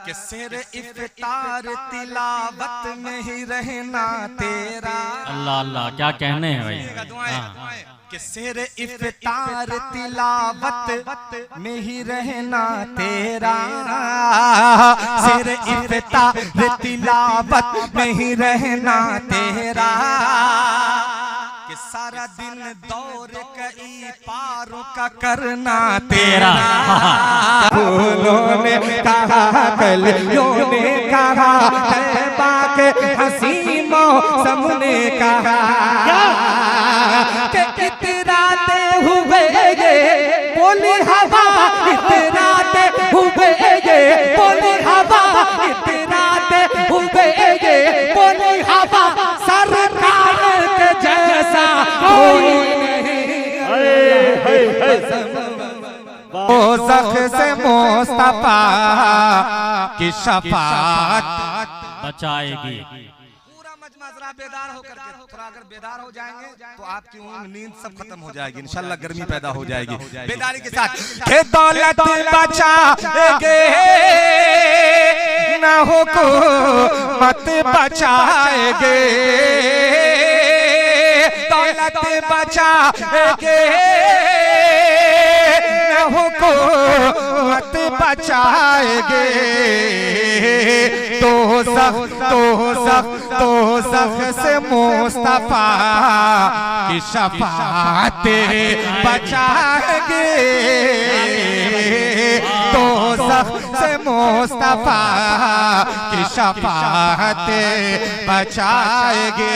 कि सिर इफ्तार तिलावत में ही रहना तेरा। अल्लाह अल्लाह क्या कहने हैं भाई। कि सिर इफ्तार तिलावत में ही रहना तेरा, सिर इफ्तार तिलावत में ही रहना तेरा। कि सारा दिन दौर कई पारों का करना तेरा। फूलों ने कहा कलियों ने कहा तैबा के हसी मौसम ने कहा कि इतराते हुए ये बोली हवा, इतराते हुए ये बोली हवा, इतराते हुए ये बोली हवा। सरकार के जैसा कोई नहीं। दोज़ख से मुस्तफा की शफाअत बचाएगी। पूरा मजमा जरा बेदार होकर के, थोड़ा अगर बेदार हो जाएंगे तो आपकी नींद सब खत्म हो जाएगी, इंशाल्लाह गर्मी पैदा हो जाएगी बेदारी के साथ। के दौलत बचाएंगे ना हो को मत बचाएंगे, दौलत बचाएंगे ना हो को मत बचाएंगे। दोज़ख से मुस्तफा की शफाअत बचाएंगे, दोज़ख से मुस्तफा की शफाअत बचाएंगे।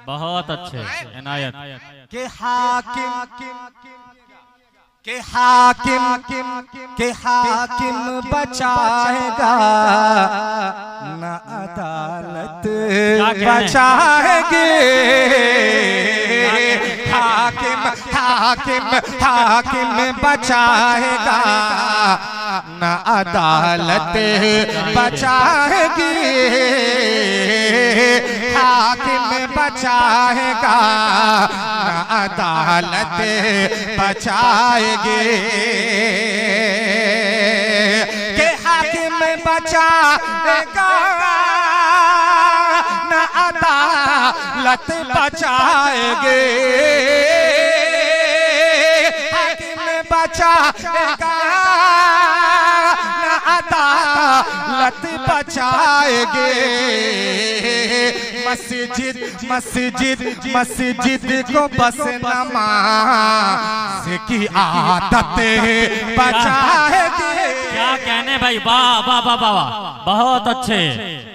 बहुत अच्छे इनायत। के हाकिम के हाकिम बचाएगा न अदालत बचाएंगे। हाकिम बचाएगा न अदालत बचाएगी, हाकिम बचाएगा न अदालत बचाएगे। के हाकिम बचाएगा न अदालत बचाएगे, हाकिम बचाएगा न अदालत बचाएगे। मस्जिद को बस नमाज की आदत बचाएगे। क्या कहने भाई, वाह वाह वाह वाह, बहुत अच्छे,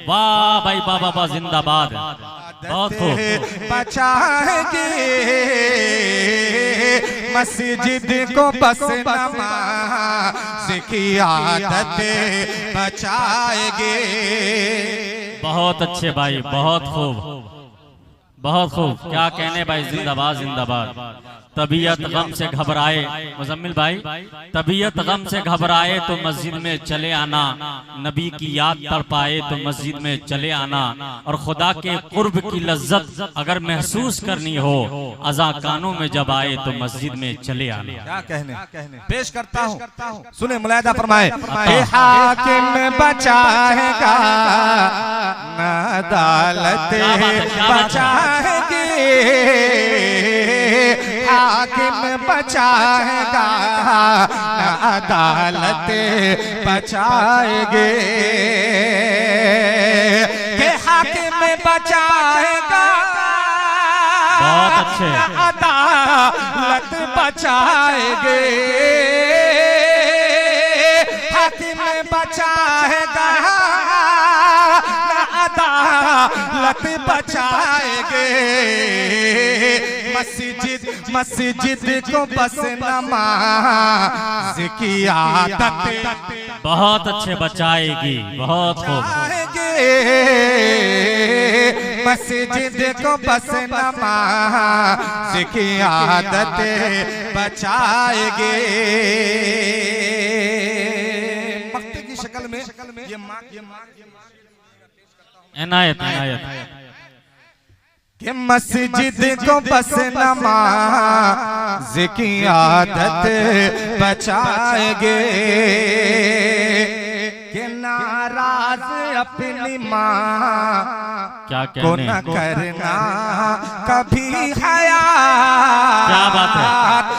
वाह भाई वाह वाह वाह, जिंदाबाद, बहुत खूब। बचाएगे मस्जिद को बस नमाज की आदत बचाएगे। बहुत अच्छे भाई, बहुत खूब, बहुत खूब। क्या कहने भाई, जिंदाबाद जिंदाबाद। तबीयत गम से घबराए, मुजम्मिल भाई, तबीयत गम से घबराए तो मस्जिद में चले आना, नबी की याद तड़ पाए तो मस्जिद में चले आना, और खुदा के कुर्ब की लज्जत अगर महसूस करनी हो अज़ा कानों में जब आए तो मस्जिद में चले आना। क्या कहने पेश करता हूँ, सुने मुलायदा फरमाए। हाकिम बचाएगा न अदालत बचाएगी, हाकिम बचाएगा न अदालत बचाएगे। के हाकिम बचाएगा बहुत अच्छे, न अदालत बचाएगे, हाकिम बचाएगा न अदालत बचाएगे। मस्जिद को बस नमाज की आदत बहुत अच्छे बचाएगी, बहुत खूब। मस्जिद को बस नमाज की आदत बचाएगे। मक्ते की शक्ल में ये माँ इनायत इनायत। कि मस्जिद को बस नमाज की आदत बचाएंगे, कि नाराज अपनी माँ क्या को कहने, न करना कभी हया। क्या बात है,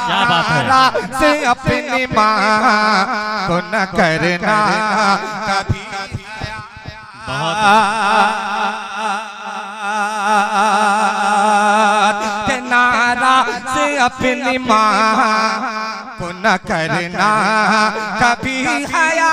क्या बात है। नाराज अपनी माँ को न करना कभी हया। बहुत नाराज अपनी माँ को न करना कभी हया।